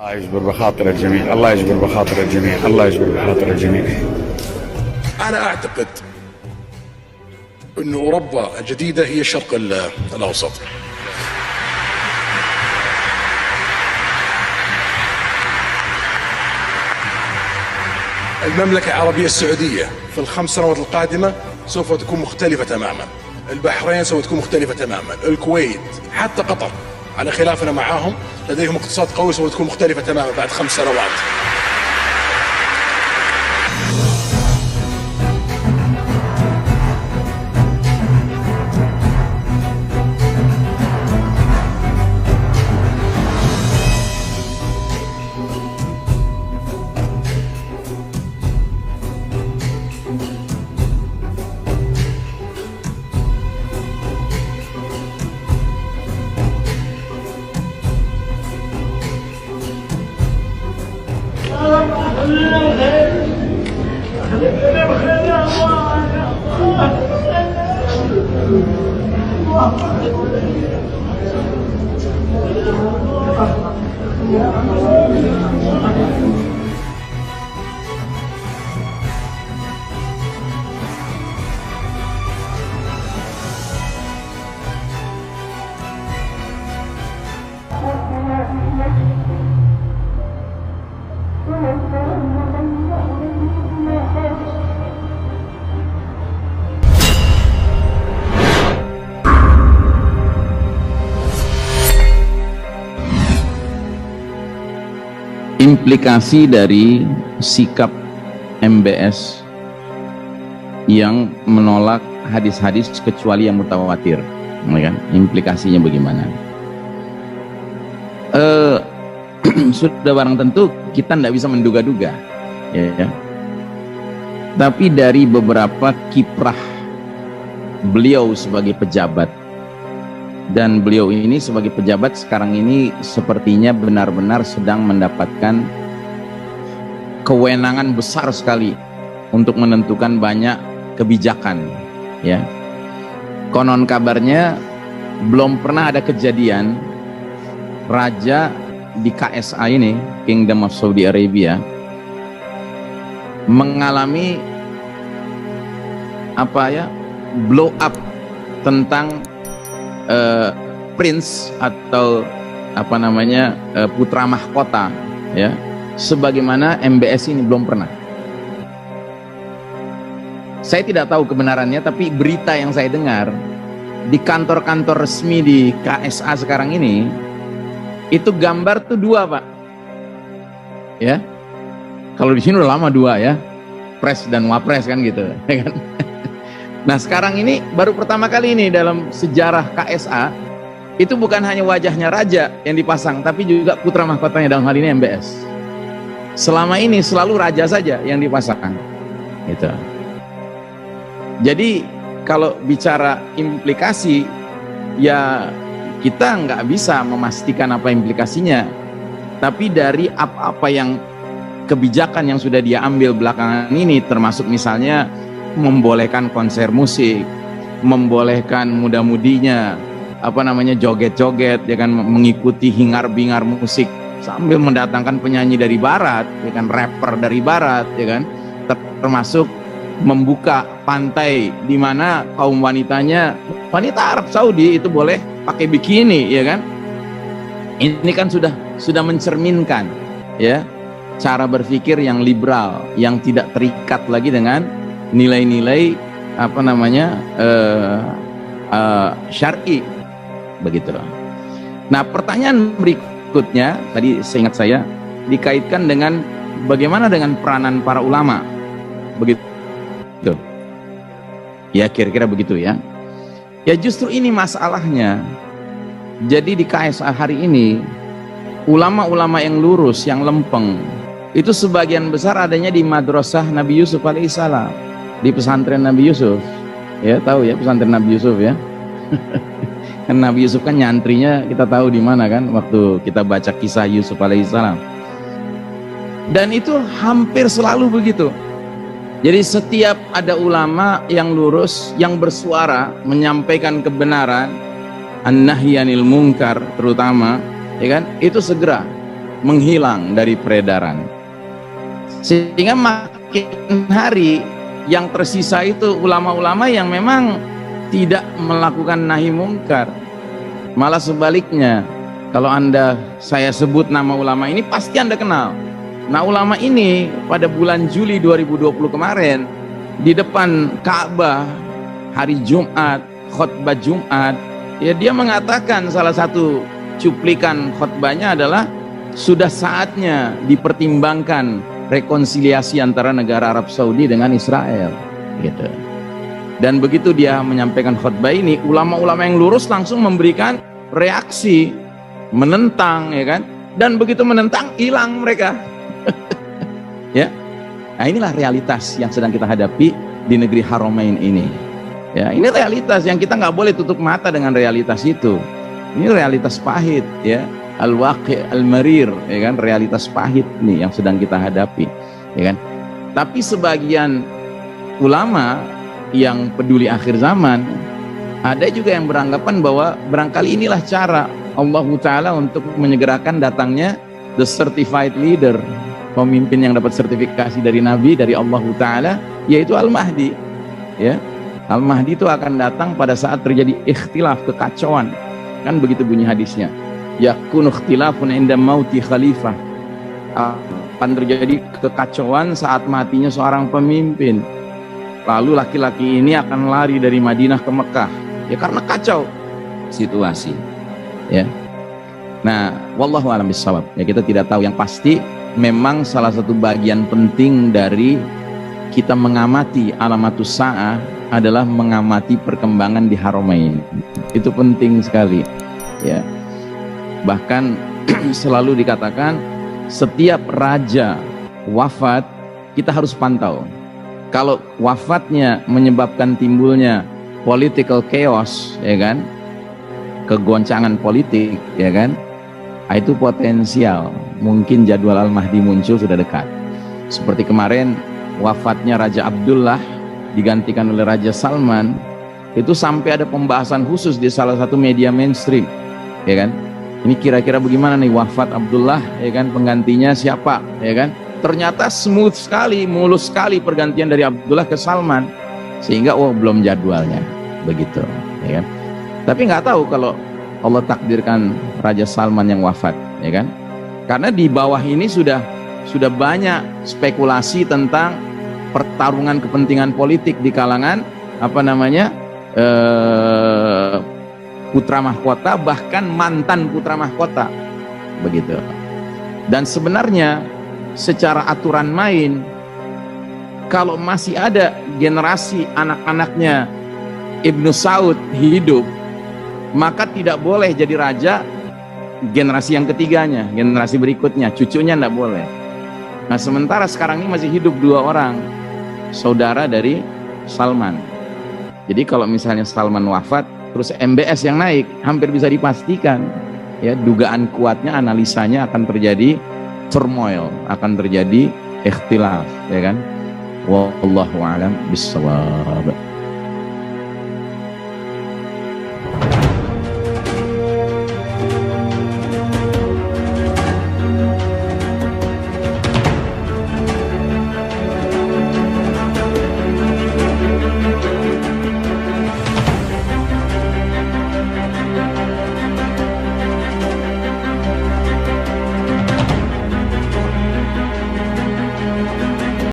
الله يجبر بخاطر الجميع، الله يجبر بخاطر الجميع، الله يجبر بخاطر الجميع. أنا أعتقد أن أوروبا الجديدة هي الشرق الأوسط. المملكة العربية السعودية في ال5 سنوات القادمة سوف تكون مختلفة تماما. البحرين سوف تكون مختلفة تماما. الكويت، حتى قطر على خلافنا معاهم لديهم اقتصاد قوي سوف تكون مختلفة تماما بعد 5 سنوات. Implikasi dari sikap MBS yang menolak hadis-hadis kecuali yang mutawatir, kan? Implikasinya bagaimana? Sudah barang tentu kita tidak bisa menduga-duga, ya. Tapi dari beberapa kiprah beliau sebagai pejabat, dan beliau ini sebagai pejabat sekarang ini sepertinya benar-benar sedang mendapatkan kewenangan besar sekali untuk menentukan banyak kebijakan, ya. Konon kabarnya belum pernah ada kejadian raja di KSA ini, Kingdom of Saudi Arabia, mengalami blow up tentang prince atau putra mahkota, ya, sebagaimana MBS ini belum pernah. Saya tidak tahu kebenarannya, tapi berita yang saya dengar di kantor-kantor resmi di KSA sekarang ini itu gambar tuh 2, Pak, ya. Kalau di sini udah lama 2, ya, pres dan wapres kan gitu, ya kan. Nah sekarang ini baru pertama kali ini dalam sejarah KSA itu bukan hanya wajahnya raja yang dipasang, tapi juga putra mahkotanya, dalam hal ini MBS. Selama ini selalu raja saja yang dipasang, gitu. Jadi kalau bicara implikasi, ya kita nggak bisa memastikan apa implikasinya. Tapi dari apa-apa yang kebijakan yang sudah dia ambil belakangan ini, termasuk misalnya membolehkan konser musik, membolehkan muda-mudinya joget-joget, ya kan, mengikuti hingar-bingar musik sambil mendatangkan penyanyi dari barat, ya kan, rapper dari barat, ya kan, termasuk membuka pantai di mana kaum wanitanya, wanita Arab Saudi itu boleh pakai bikini, ya kan. Ini kan sudah mencerminkan, ya, cara berpikir yang liberal, yang tidak terikat lagi dengan nilai-nilai syar'i, begitu loh. Nah pertanyaan berikutnya tadi seingat saya dikaitkan dengan bagaimana dengan peranan para ulama, begitu ya, kira-kira begitu, ya. Ya justru ini masalahnya. Jadi di KSA hari ini ulama-ulama yang lurus, yang lempeng itu sebagian besar adanya di madrasah Nabi Yusuf alaihissalam, di pesantren Nabi Yusuf, ya, tahu ya pesantren Nabi Yusuf, ya. Kan Nabi Yusuf kan nyantrinya kita tahu di mana kan, waktu kita baca kisah Yusuf alaihissalam. Dan itu hampir selalu begitu. Jadi setiap ada ulama yang lurus, yang bersuara menyampaikan kebenaran, an-nahyi anil munkar terutama, ya kan, itu segera menghilang dari peredaran. Sehingga makin hari yang tersisa itu ulama-ulama yang memang tidak melakukan nahi mungkar. Malah sebaliknya, kalau saya sebut nama ulama ini pasti Anda kenal. Nah, ulama ini pada bulan Juli 2020 kemarin di depan Ka'bah hari Jumat, khutbah Jumat, ya dia mengatakan salah satu cuplikan khutbahnya adalah sudah saatnya dipertimbangkan rekonsiliasi antara negara Arab Saudi dengan Israel, gitu. Dan begitu dia menyampaikan khutbah ini, ulama-ulama yang lurus langsung memberikan reaksi, menentang, ya kan? Dan begitu menentang, hilang mereka. Ya, nah inilah realitas yang sedang kita hadapi di negeri Haramain ini. Ya, ini realitas yang kita nggak boleh tutup mata dengan realitas itu. Ini realitas pahit, ya. Al-waqi' al-marir, ya kan, realitas pahit nih yang sedang kita hadapi, ya kan. Tapi sebagian ulama yang peduli akhir zaman, ada juga yang beranggapan bahwa barangkali inilah cara Allah Ta'ala untuk menyegerakan datangnya the certified leader, pemimpin yang dapat sertifikasi dari Nabi, dari Allah Ta'ala, yaitu Al-Mahdi, ya. Al-Mahdi itu akan datang pada saat terjadi ikhtilaf, kekacauan, kan begitu bunyi hadisnya. Yakunu ikhtilafun inda mauti khalifah, akan terjadi kekacauan saat matinya seorang pemimpin. Lalu laki-laki ini akan lari dari Madinah ke Mekah, ya karena kacau situasi, ya. Nah, wallahu a'lam bishawab, ya kita tidak tahu, yang pasti memang salah satu bagian penting dari kita mengamati alamatus sa'ah adalah mengamati perkembangan di Haramain. Itu penting sekali, ya. Bahkan selalu dikatakan setiap raja wafat kita harus pantau. Kalau wafatnya menyebabkan timbulnya political chaos, ya kan, kegoncangan politik, ya kan, itu potensial mungkin jadwal Al-Mahdi muncul sudah dekat. Seperti kemarin wafatnya Raja Abdullah digantikan oleh Raja Salman, itu sampai ada pembahasan khusus di salah satu media mainstream, ya kan. Ini kira-kira bagaimana nih wafat Abdullah, ya kan, penggantinya siapa, ya kan. Ternyata smooth sekali, mulus sekali pergantian dari Abdullah ke Salman, sehingga belum jadwalnya, begitu, ya kan. Tapi nggak tahu kalau Allah takdirkan Raja Salman yang wafat, ya kan. Karena di bawah ini sudah banyak spekulasi tentang pertarungan kepentingan politik di kalangan putra mahkota, bahkan mantan putra mahkota, begitu. Dan sebenarnya secara aturan main, kalau masih ada generasi anak-anaknya Ibnu Saud hidup, maka tidak boleh jadi raja generasi yang ketiganya, generasi berikutnya, cucunya tidak boleh. Nah, sementara sekarang ini masih hidup 2 orang saudara dari Salman. Jadi kalau misalnya Salman wafat, terus MBS yang naik, hampir bisa dipastikan, ya, dugaan kuatnya, analisanya akan terjadi turmoil, akan terjadi ikhtilaf, ya kan. Wallahu a'lam bishawab.